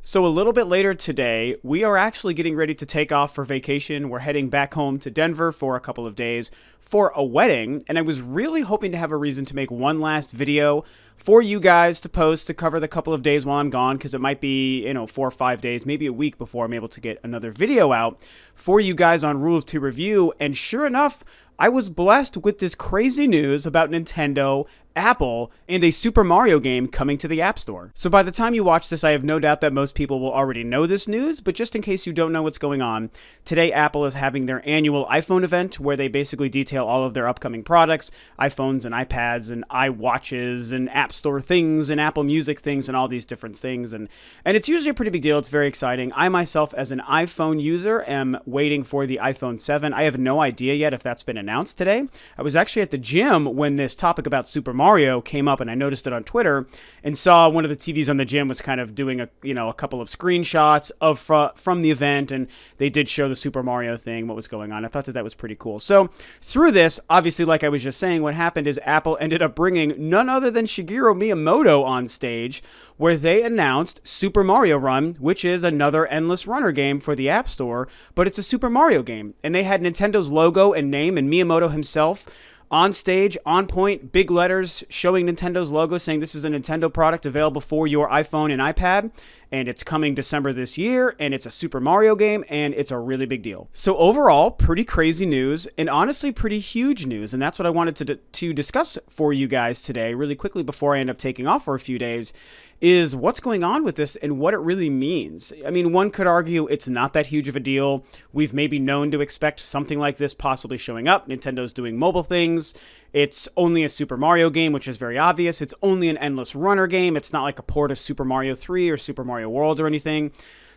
So a little bit later today, we are actually getting ready to take off for vacation. We're heading back home to Denver for a couple of days for a wedding, and I was really hoping to have a reason to make one last video for you guys to post to cover the couple of days while I'm gone, because it might be, 4 or 5 days, maybe a week before I'm able to get another video out for you guys on Rule of Two Review. And sure enough, I was blessed with this crazy news about Nintendo, Apple, and a Super Mario game coming to the App Store. So by the time you watch this, I have no doubt that most people will already know this news, but just in case you don't know what's going on, today Apple is having their annual iPhone event where they basically detail all of their upcoming products, iPhones and iPads and iWatches and App Store things and Apple Music things and all these different things. And it's usually a pretty big deal. It's very exciting. I myself, as an iPhone user, am waiting for the iPhone 7. I have no idea yet if that's been announced today. I was actually at the gym when this topic about Super Mario came up, and I noticed it on Twitter and saw one of the TVs on the gym was kind of doing a couple of screenshots of from the event, and they did show the Super Mario thing, what was going on. I thought that was pretty cool. So through this, obviously, like I was just saying, what happened is Apple ended up bringing none other than Shigeru Miyamoto on stage, where they announced Super Mario Run, which is another endless runner game for the App Store, but it's a Super Mario game. And they had Nintendo's logo and name and Miyamoto himself on stage, on point, big letters showing Nintendo's logo saying this is a Nintendo product available for your iPhone and iPad, and it's coming December this year, and it's a Super Mario game, and it's a really big deal. So overall, pretty crazy news, and honestly pretty huge news, and that's what I wanted to discuss for you guys today really quickly before I end up taking off for a few days, is what's going on with this and what it really means. I mean, one could argue it's not that huge of a deal. We've maybe known to expect something like this possibly showing up. Nintendo's doing mobile things. It's only a Super Mario game, which is very obvious. It's only an endless runner game. It's not like a port of Super Mario 3 or Super Mario World or anything.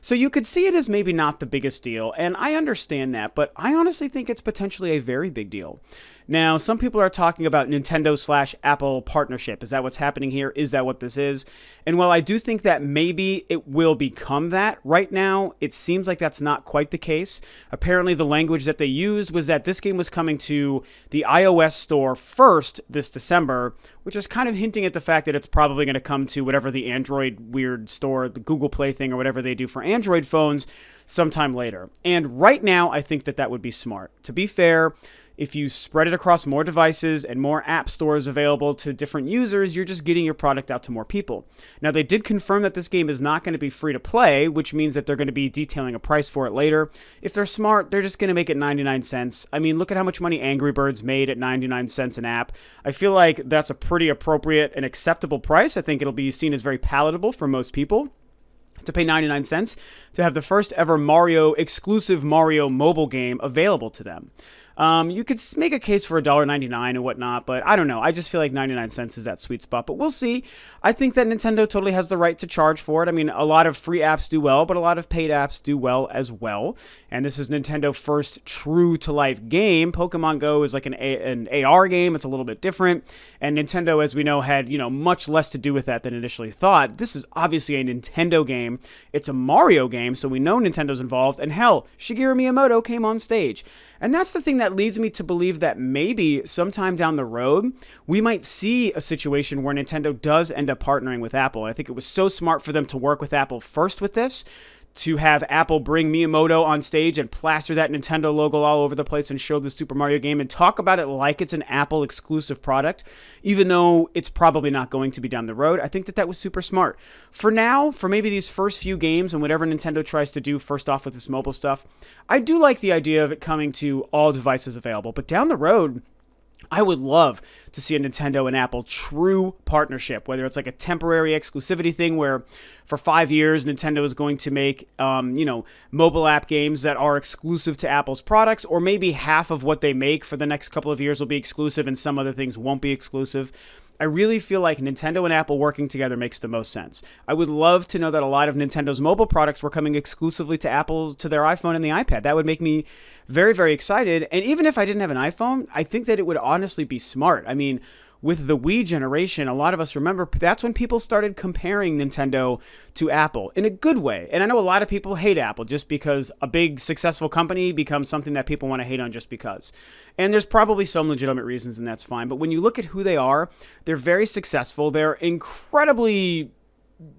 So you could see it as maybe not the biggest deal, and I understand that, but I honestly think it's potentially a very big deal. Now, some people are talking about Nintendo/Apple partnership. Is that what's happening here? Is that what this is? And while I do think that maybe it will become that, right now, it seems like that's not quite the case. Apparently, the language that they used was that this game was coming to the iOS store first this December, which is kind of hinting at the fact that it's probably going to come to whatever the Android weird store, the Google Play thing or whatever they do for Android phones sometime later. And right now, I think that would be smart. To be fair, if you spread it across more devices and more app stores available to different users, you're just getting your product out to more people. Now, they did confirm that this game is not going to be free to play, which means that they're going to be detailing a price for it later. If they're smart, they're just going to make it 99 cents. I mean, look at how much money Angry Birds made at 99 cents an app. I feel like that's a pretty appropriate and acceptable price. I think it'll be seen as very palatable for most people to pay 99 cents to have the first ever exclusive Mario mobile game available to them. You could make a case for $1.99 and whatnot, but I don't know. I just feel like 99 cents is that sweet spot, but we'll see. I think that Nintendo totally has the right to charge for it. I mean, a lot of free apps do well, but a lot of paid apps do well as well. And this is Nintendo's first true-to-life game. Pokemon Go is like an AR game. It's a little bit different. And Nintendo, as we know, had, much less to do with that than initially thought. This is obviously a Nintendo game. It's a Mario game, so we know Nintendo's involved. And hell, Shigeru Miyamoto came on stage. And that's the thing that leads me to believe that maybe sometime down the road, we might see a situation where Nintendo does end up partnering with Apple. I think it was so smart for them to work with Apple first with this, to have Apple bring Miyamoto on stage and plaster that Nintendo logo all over the place and show the Super Mario game and talk about it like it's an Apple exclusive product, even though it's probably not going to be down the road. I think that was super smart. For now, for maybe these first few games and whatever Nintendo tries to do first off with this mobile stuff, I do like the idea of it coming to all devices available. But down the road, I would love to see a Nintendo and Apple true partnership, whether it's like a temporary exclusivity thing where for 5 years Nintendo is going to make, mobile app games that are exclusive to Apple's products, or maybe half of what they make for the next couple of years will be exclusive and some other things won't be exclusive. I really feel like Nintendo and Apple working together makes the most sense. I would love to know that a lot of Nintendo's mobile products were coming exclusively to Apple, to their iPhone and the iPad. That would make me very, very excited. And even if I didn't have an iPhone, I think that it would honestly be smart. I mean, with the Wii generation, a lot of us remember that's when people started comparing Nintendo to Apple in a good way. And I know a lot of people hate Apple just because a big successful company becomes something that people want to hate on just because. And there's probably some legitimate reasons, and that's fine. But when you look at who they are, they're very successful. They're incredibly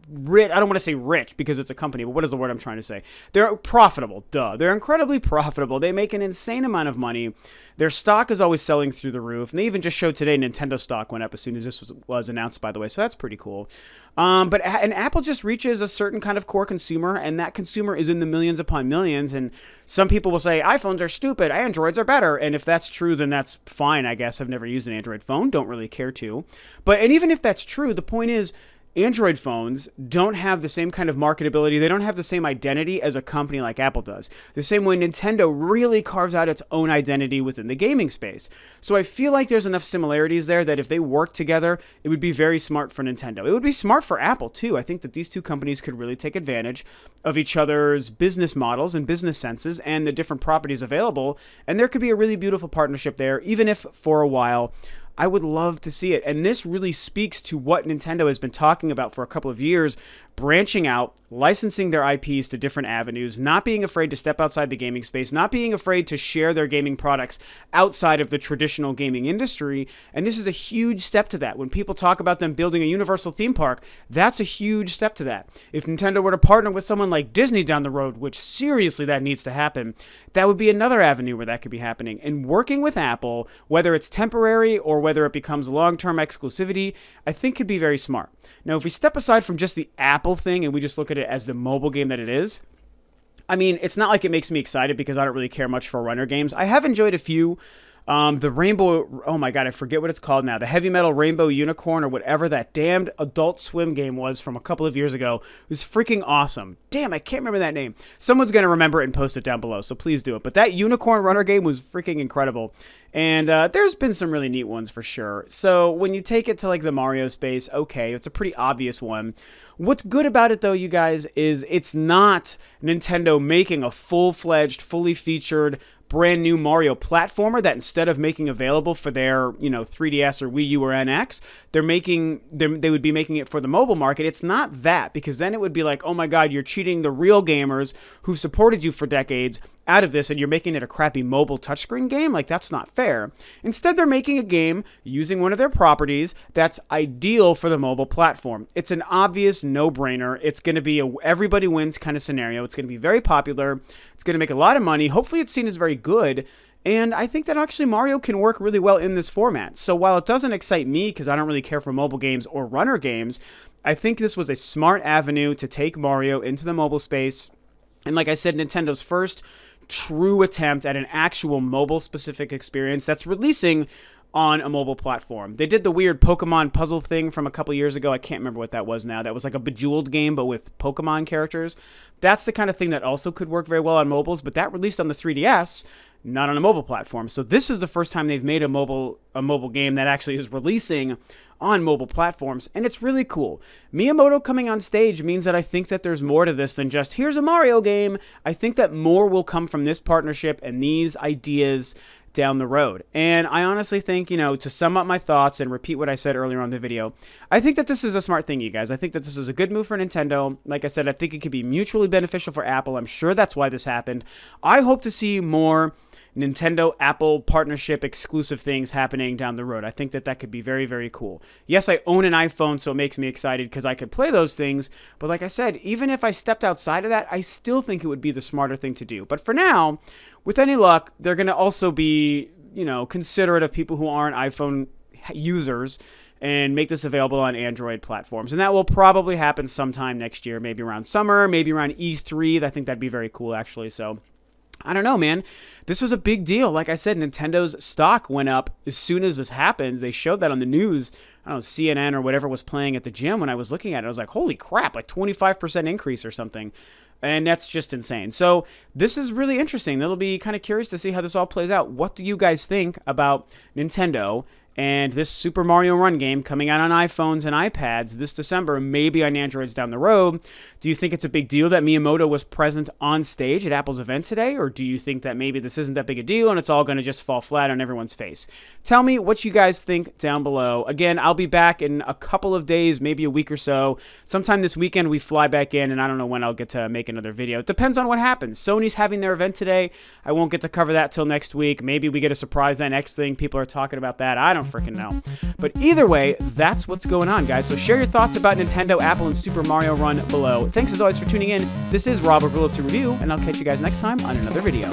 rich. I don't want to say rich because it's a company, but what is the word I'm trying to say? They're profitable. Duh. They're incredibly profitable. They make an insane amount of money. Their stock is always selling through the roof. And they even just showed today Nintendo stock went up as soon as this was announced, by the way. So that's pretty cool. And Apple just reaches a certain kind of core consumer, and that consumer is in the millions upon millions. And some people will say iPhones are stupid, Androids are better. And if that's true, then that's fine, I guess. I've never used an Android phone, don't really care to. And even if that's true, the point is, Android phones don't have the same kind of marketability. They don't have the same identity as a company like Apple does. The same way Nintendo really carves out its own identity within the gaming space. So I feel like there's enough similarities there that if they work together, it would be very smart for Nintendo. It would be smart for Apple too. I think that these two companies could really take advantage of each other's business models and business senses and the different properties available. And there could be a really beautiful partnership there, even if for a while I would love to see it. And this really speaks to what Nintendo has been talking about for a couple of years, branching out, licensing their IPs to different avenues, not being afraid to step outside the gaming space, not being afraid to share their gaming products outside of the traditional gaming industry. And this is a huge step to that. When people talk about them building a universal theme park, that's a huge step to that. If Nintendo were to partner with someone like Disney down the road, which seriously that needs to happen, that would be another avenue where that could be happening. And working with Apple, whether it's temporary or whether it becomes long-term exclusivity, I think could be very smart. Now, if we step aside from just the Apple thing and we just look at it as the mobile game that it is, I mean, it's not like it makes me excited because I don't really care much for runner games. I have enjoyed a few. The Rainbow, oh my God, I forget what it's called now. The Heavy Metal Rainbow Unicorn or whatever that damned Adult Swim game was from a couple of years ago was freaking awesome. Damn, I can't remember that name. Someone's going to remember it and post it down below, so please do it. But that Unicorn Runner game was freaking incredible. And there's been some really neat ones for sure. So when you take it to like the Mario space, okay, it's a pretty obvious one. What's good about it though, you guys, is it's not Nintendo making a full-fledged, fully featured brand new Mario platformer that instead of making available for their, 3DS or Wii U or NX, they would be making it for the mobile market. It's not that, because then it would be like, oh my God, you're cheating the real gamers who supported you for decades out of this and you're making it a crappy mobile touchscreen game. Like, that's not fair. Instead, they're making a game using one of their properties that's ideal for the mobile platform. It's an obvious no-brainer. It's going to be a everybody wins kind of scenario. It's going to be very popular. It's going to make a lot of money. Hopefully it's seen as very good. And I think that actually Mario can work really well in this format. So while it doesn't excite me because I don't really care for mobile games or runner games, I think this was a smart avenue to take Mario into the mobile space. And like I said, Nintendo's first true attempt at an actual mobile-specific experience that's releasing on a mobile platform. They did the weird Pokemon puzzle thing from a couple years ago. I can't remember what that was now. That was like a Bejeweled game, but with Pokemon characters. That's the kind of thing that also could work very well on mobiles, but that released on the 3DS, not on a mobile platform. So this is the first time they've made a mobile game that actually is releasing on mobile platforms, and it's really cool. Miyamoto coming on stage means that I think that there's more to this than just, here's a Mario game. I think that more will come from this partnership and these ideas down the road. And I honestly think, to sum up my thoughts and repeat what I said earlier on the video, I think that this is a smart thing, you guys. I think that this is a good move for Nintendo. Like I said, I think it could be mutually beneficial for Apple. I'm sure that's why this happened. I hope to see more Nintendo-Apple partnership exclusive things happening down the road. I think that could be very, very cool. Yes, I own an iPhone, so it makes me excited because I could play those things. But like I said, even if I stepped outside of that, I still think it would be the smarter thing to do. But for now, with any luck, they're going to also be, considerate of people who aren't iPhone users and make this available on Android platforms. And that will probably happen sometime next year, maybe around summer, maybe around E3. I think that'd be very cool, actually. So I don't know, man. This was a big deal. Like I said, Nintendo's stock went up as soon as this happens. They showed that on the news. I don't know, CNN or whatever was playing at the gym when I was looking at it. I was like, holy crap, like 25% increase or something. And that's just insane. So this is really interesting. It'll be kind of curious to see how this all plays out. What do you guys think about Nintendo and this Super Mario Run game coming out on iPhones and iPads this December, maybe on Androids down the road, Do you think it's a big deal that Miyamoto was present on stage at Apple's event today? Or do you think that maybe this isn't that big a deal and it's all going to just fall flat on everyone's face? Tell me what you guys think down below. Again, I'll be back in a couple of days, maybe a week or so. Sometime this weekend we fly back in, and I don't know when I'll get to make another video. It depends on what happens. Sony's having their event today. I won't get to cover that till next week. Maybe we get a surprise NX thing. People are talking about that. I don't freaking know. But either way, that's what's going on, guys. So share your thoughts about Nintendo, Apple, and Super Mario Run below. Thanks as always for tuning in. This is Rob of Rule of Two Review, and I'll catch you guys next time on another video.